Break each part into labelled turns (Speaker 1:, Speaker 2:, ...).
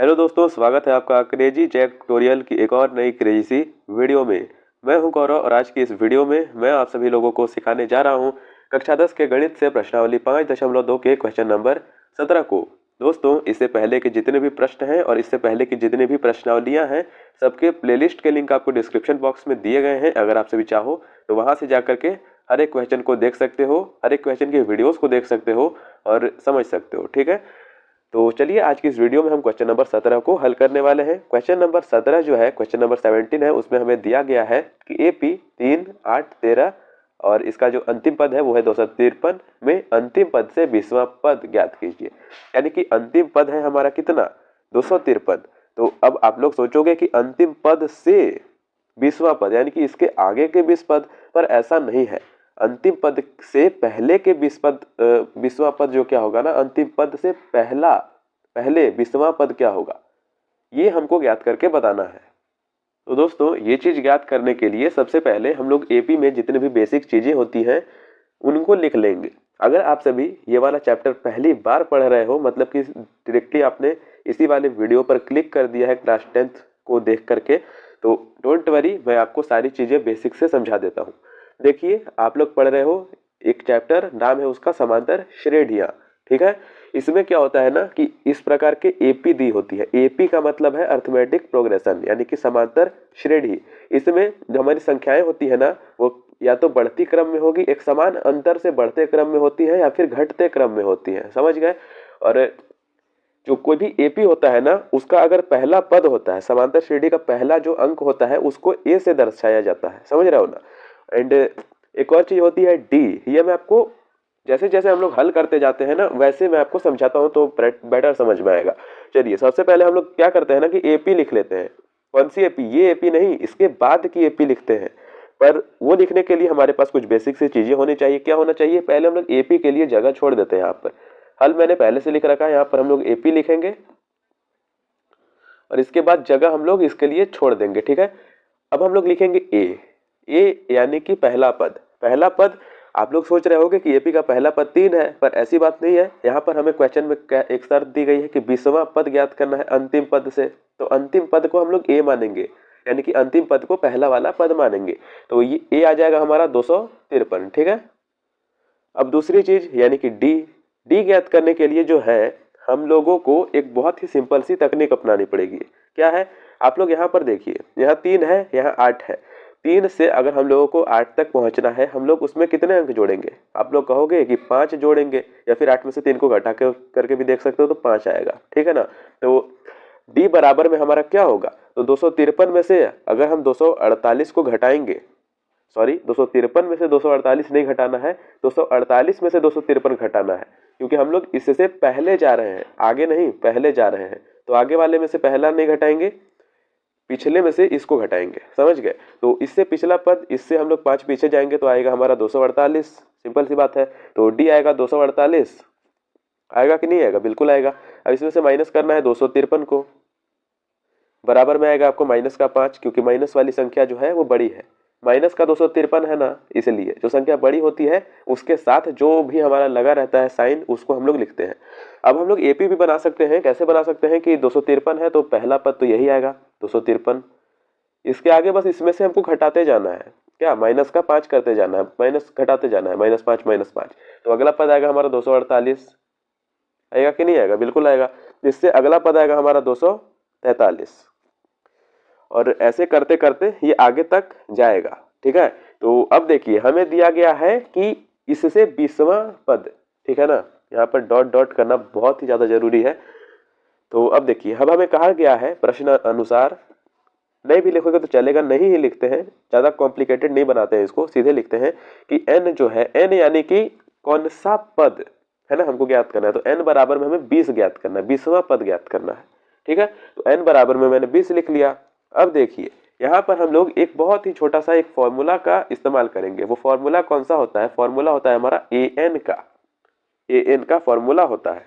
Speaker 1: Hello दोस्तों, स्वागत है आपका क्रेजी जैक ट्यूटोरियल की एक और नई क्रेजी सी वीडियो में। मैं हूं गौरव और आज की इस वीडियो में मैं आप सभी लोगों को सिखाने जा रहा हूं कक्षा 10 के गणित से प्रश्नावली 5.2 के क्वेश्चन नंबर 17 को। दोस्तों, इससे पहले के जितने भी प्रश्न हैं और इससे पहले की जितनी भी प्रश्नावलियां हैं, सबके प्लेलिस्ट के लिंक आपको डिस्क्रिप्शन बॉक्स में दिए गए हैं। अगर आप सभी चाहो तो वहां से जाकर के हर एक क्वेश्चन को देख सकते हो, हर एक क्वेश्चन के वीडियोस को देख सकते हो और समझ सकते हो। ठीक है, तो चलिए आज की इस वीडियो में हम क्वेश्चन नंबर 17 को हल करने वाले हैं। क्वेश्चन नंबर 17 जो है क्वेश्चन नंबर 17 है, उसमें हमें दिया गया है कि AP 3, 8, 13 और इसका जो अंतिम पद है वो है 253 में अंतिम पद से 20वां पद ज्ञात कीजिए। यानी कि अंतिम पद है हमारा कितना, 253। तो अब आप लोग सोचोगे कि अंतिम पद से 20वां पद यानी कि इसके आगे के 20 पद, पर ऐसा नहीं है। अंतिम पद से पहले के 20वां पद जो क्या होगा ना, अंतिम पद से पहले 20वां पद क्या होगा, ये हमको ज्ञात करके बताना है। तो दोस्तों, ये चीज ज्ञात करने के लिए सबसे पहले हम लोग AP में जितने भी बेसिक चीजें होती हैं उनको लिख लेंगे। अगर आप सभी ये वाला चैप्टर पहली बार पढ़ रहे हो, मतलब कि डायरेक्टली आपने इसी वाले वीडियो पर क्लिक कर दिया है क्लास 10th को देख करके, तो डोंट वरी, मैं आपको सारी चीजें बेसिक से समझा देता हूँ। देखिए, आप लोग पढ़ रहे हो एक चैप्टर, नाम है उसका समांतर श्रेणियां। ठीक है, इसमें क्या होता है ना कि इस प्रकार के AP दी होती है। AP का मतलब है अर्थमेटिक प्रोग्रेशन, यानी कि समांतर श्रेणी। इसमें जो हमारी संख्याएं होती है ना, वो या तो बढ़ती क्रम में होगी, एक समान अंतर से बढ़ते क्रम में होती है, या फिर घटते क्रम में होती है। समझ गए? और जो कोई भी AP होता है ना, उसका अगर पहला पद होता है, समांतर श्रेणी का पहला जो अंक होता है उसको A से दर्शाया जाता है। समझ रहे हो ना? एंड एक और चीज होती है D। ये मैं आपको जैसे जैसे हम लोग हल करते जाते हैं ना, वैसे मैं आपको समझाता हूं तो बेटर समझ में आएगा। चलिए, सबसे पहले हम लोग क्या करते हैं ना कि AP लिख लेते हैं। कौन सी AP? ये AP नहीं, इसके बाद की AP लिखते हैं। पर वो लिखने के लिए हमारे पास कुछ बेसिक सी चीजें होनी चाहिए। क्या होना चाहिए? पहले हम लोग AP के लिए जगह छोड़ देते हैं। यहाँ पर हल मैंने पहले से लिख रखा है, यहाँ पर हम लोग AP लिखेंगे और इसके बाद जगह हम लोग इसके लिए छोड़ देंगे। ठीक है, अब हम लोग लिखेंगे A यानी कि पहला पद। पहला पद आप लोग सोच रहे होंगे कि AP का पहला पद 3 है, पर ऐसी बात नहीं है। यहाँ पर हमें क्वेश्चन में एक शर्त दी गई है कि 20वां पद ज्ञात करना है अंतिम पद से। तो अंतिम पद को हम लोग A मानेंगे, यानी कि अंतिम पद को पहला वाला पद मानेंगे। तो ये A आ जाएगा हमारा 253। ठीक है, अब दूसरी चीज यानी कि D ज्ञात करने के लिए जो है हम लोगों को एक बहुत ही सिंपल सी तकनीक अपनानी पड़ेगी। क्या है? आप लोग यहाँ पर देखिए, यहाँ 3 है, यहाँ 8 है। 3 से अगर हम लोगों को 8 तक पहुंचना है, हम लोग उसमें कितने अंक जोड़ेंगे? आप लोग कहोगे कि 5 जोड़ेंगे, या फिर 8 में से 3 को घटा करके भी देख सकते हो, तो 5 आएगा। ठीक है ना? तो D बराबर में हमारा क्या होगा? तो 253 में से अगर हम 248 को घटाएंगे, सॉरी 253 में से 248 नहीं घटाना है, 248 में से 253 घटाना है, क्योंकि हम लोग इससे पहले जा रहे हैं, आगे नहीं, पहले जा रहे हैं। तो आगे वाले में से पहला नहीं घटाएंगे, पिछले में से इसको घटाएंगे। समझ गए? तो इससे पिछला पद, इससे हम लोग 5 पीछे जाएंगे तो आएगा हमारा 248। सिंपल सी बात है। तो D आएगा 248। आएगा कि नहीं आएगा? बिल्कुल आएगा। अब इसमें से माइनस करना है 253 को, बराबर में आएगा आपको माइनस का 5, क्योंकि माइनस वाली संख्या जो है वो बड़ी है। माइनस का 253 है ना, इसलिए जो संख्या बड़ी होती है उसके साथ जो भी हमारा लगा रहता है साइन, उसको हम लोग लिखते हैं। अब हम लोग AP भी बना सकते हैं। कैसे बना सकते हैं कि 253 है तो पहला पद तो यही आएगा 253। इसके आगे बस इसमें से हमको घटाते जाना है। क्या? माइनस का 5 करते जाना है, माइनस घटाते जाना है, -5 -5। तो अगला पद आएगा हमारा 248। आएगा कि नहीं आएगा? बिल्कुल आएगा। इससे अगला पद आएगा हमारा 243, और ऐसे करते करते ये आगे तक जाएगा। ठीक है, तो अब देखिए हमें दिया गया है कि इससे 20वां पद। ठीक है ना, यहाँ पर डॉट डॉट करना बहुत ही ज्यादा जरूरी है। तो अब देखिए, अब हमें कहा गया है प्रश्न अनुसार, नहीं भी लिखोगे तो चलेगा, नहीं ही लिखते हैं, ज्यादा कॉम्प्लिकेटेड नहीं बनाते हैं इसको, सीधे लिखते हैं कि n जो है, n यानी कि कौन सा पद है ना, हमको ज्ञात करना है। तो n बराबर में हमें 20 ज्ञात करना है, 20वां पद ज्ञात करना है। ठीक है, तो n बराबर में मैंने 20 लिख लिया। अब देखिए, यहाँ पर हम लोग एक बहुत ही छोटा सा एक फॉर्मूला का इस्तेमाल करेंगे। वो फॉर्मूला कौन सा होता है? फॉर्मूला होता है हमारा an का फॉर्मूला होता है।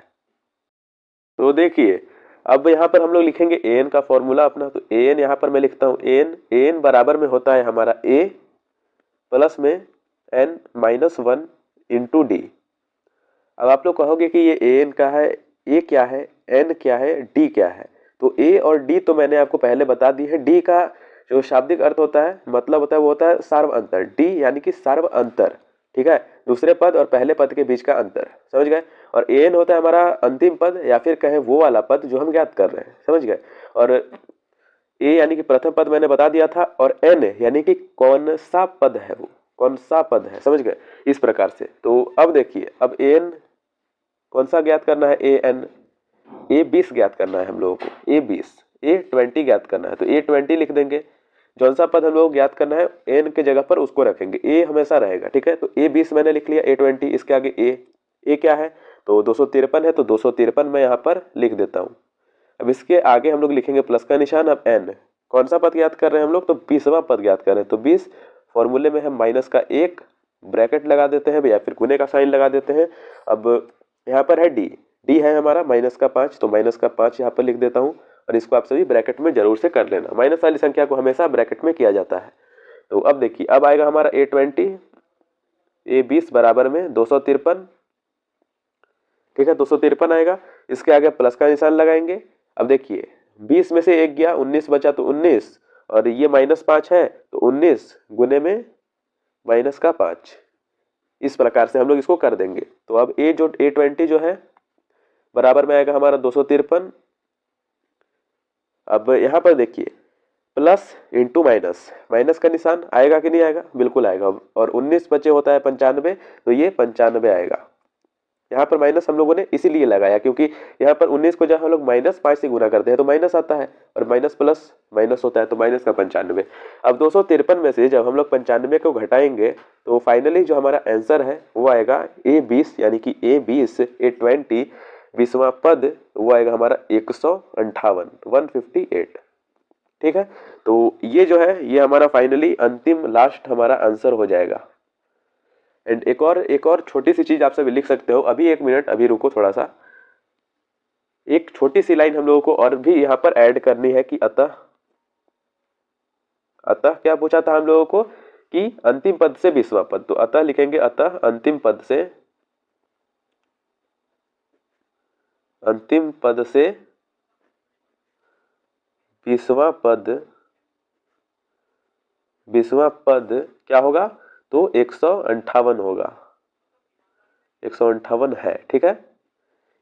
Speaker 1: तो देखिए, अब यहाँ पर हम लोग लिखेंगे an का फॉर्मूला अपना। तो an यहाँ पर मैं लिखता हूँ, an बराबर में होता है हमारा a प्लस में n-1 इंटू D। अब आप लोग कहोगे कि ये an का है, a क्या है, n क्या है, D क्या है? तो ए और डी तो मैंने आपको पहले बता दी है। डी का जो शाब्दिक अर्थ होता है, मतलब होता है, वो होता है सार्व अंतर। डी यानी कि सार्व अंतर, ठीक है, दूसरे पद और पहले पद के बीच का अंतर, समझ गए। और एन होता है हमारा अंतिम पद, या फिर कहें वो वाला पद जो हम ज्ञात कर रहे हैं, समझ गए। और ए यानी कि प्रथम पद मैंने बता दिया था, और एन यानी कि कौन सा पद है, वो कौन सा पद है, समझ गए, इस प्रकार से। तो अब देखिए, अब एन कौन सा ज्ञात करना है, ए एन, A20 ज्ञात करना है हम लोगों को, A20, A20 ज्ञात करना है। तो A20 लिख देंगे, जौन सा पद हम लोग ज्ञात करना है एन के जगह पर उसको रखेंगे, ए हमेशा रहेगा, ठीक है। तो A20 मैंने लिख लिया, A20, इसके आगे ए क्या है, तो 253 है, तो 253 मैं यहाँ पर लिख देता हूँ। अब इसके आगे हम लोग लिखेंगे प्लस का निशान। अब एन कौन सा पद ज्ञात कर रहे हैं हम लोग, तो 20वां पद ज्ञात कर रहे हैं। तो 20 फॉर्मूले में हम माइनस का 1 ब्रैकेट लगा देते हैं या फिर गुने का साइन लगा देते हैं। अब यहाँ पर है डी है हमारा माइनस का 5, तो माइनस का 5 यहाँ पर लिख देता हूँ। और इसको आप सभी ब्रैकेट में जरूर से कर लेना, माइनस वाली संख्या को हमेशा ब्रैकेट में किया जाता है। तो अब देखिए, अब आएगा हमारा A20, A20 बराबर में 253, ठीक है, 253 आएगा। इसके आगे प्लस का निशान लगाएंगे। अब देखिए 20 में से 1 गया, 19 बचा, तो 19, और ये -5 है, तो 19 गुने में माइनस का 5, इस प्रकार से हम लोग इसको कर देंगे। तो अब A20 जो है बराबर में आएगा हमारा 253। अब यहाँ पर देखिए प्लस इंटू माइनस, माइनस का निशान आएगा कि नहीं आएगा, बिल्कुल आएगा। और 19 बचे होता है 95, तो ये 95 आएगा। यहाँ पर माइनस हम लोगों ने इसीलिए लगाया क्योंकि यहाँ पर 19 को जब हम लोग -5 से गुना करते हैं तो माइनस आता है, और माइनस प्लस माइनस होता है, तो माइनस का 95। अब 253 में से जब हम लोग 95 को घटाएंगे तो फाइनली जो हमारा आंसर है वो आएगा A20, यानी कि A20, A20 20वां पद वो आएगा हमारा 158, 158, ठीक है। तो ये जो है ये हमारा फाइनली अंतिम लास्ट हमारा आंसर हो जाएगा। एंड एक और छोटी सी चीज आप सब लिख सकते हो, अभी 1 मिनट, अभी रुको थोड़ा सा। एक छोटी सी लाइन हम लोगों को और भी यहाँ पर ऐड करनी है कि अतः क्या पूछा था हम लोगों को कि अंतिम पद से 20वां पद, तो अतः लिखेंगे, अतः अंतिम पद से 20वां पद क्या होगा, तो 158 होगा, 158 है, ठीक है।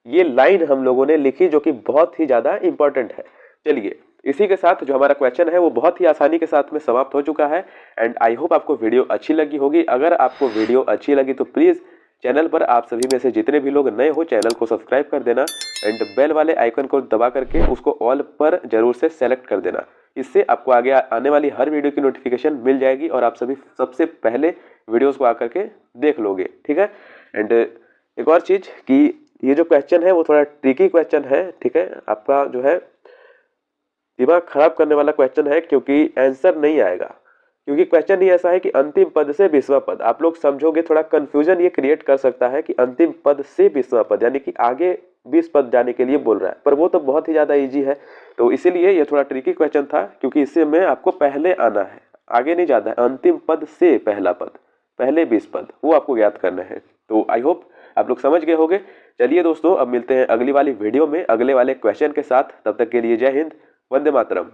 Speaker 1: ये लाइन हम लोगों ने लिखी जो कि बहुत ही ज्यादा इंपॉर्टेंट है। चलिए इसी के साथ जो हमारा क्वेश्चन है वो बहुत ही आसानी के साथ में समाप्त हो चुका है। एंड आई होप आपको वीडियो अच्छी लगी होगी। अगर आपको वीडियो अच्छी लगी तो प्लीज चैनल पर आप सभी में से जितने भी लोग नए हो चैनल को सब्सक्राइब कर देना, एंड बेल वाले आइकन को दबा करके उसको ऑल पर जरूर से सेलेक्ट कर देना। इससे आपको आगे आने वाली हर वीडियो की नोटिफिकेशन मिल जाएगी और आप सभी सबसे पहले वीडियोस को आकर के देख लोगे, ठीक है। एंड एक और चीज कि ये जो क्वेश्चन है वो थोड़ा ट्रिकी क्वेश्चन है, ठीक है, आपका जो है दिमाग खराब करने वाला क्वेश्चन है क्योंकि आंसर नहीं आएगा, क्योंकि क्वेश्चन ही ऐसा है कि अंतिम पद से 20वां पद। आप लोग समझोगे, थोड़ा कंफ्यूजन ये क्रिएट कर सकता है कि अंतिम पद से 20वां पद यानी कि आगे 20 पद जाने के लिए बोल रहा है, पर वो तो बहुत ही ज्यादा इजी है। तो इसीलिए ये थोड़ा ट्रिकी क्वेश्चन था, क्योंकि इससे में आपको पहले आना है, आगे नहीं जाना है, अंतिम पद से पहला पद, पहले 20 पद वो आपको ज्ञात करना है। तो आई होप आप लोग समझ गए होंगे। चलिए दोस्तों, अब मिलते हैं अगली वाली वीडियो में अगले वाले क्वेश्चन के साथ। तब तक के लिए जय हिंद, वंदे मातरम।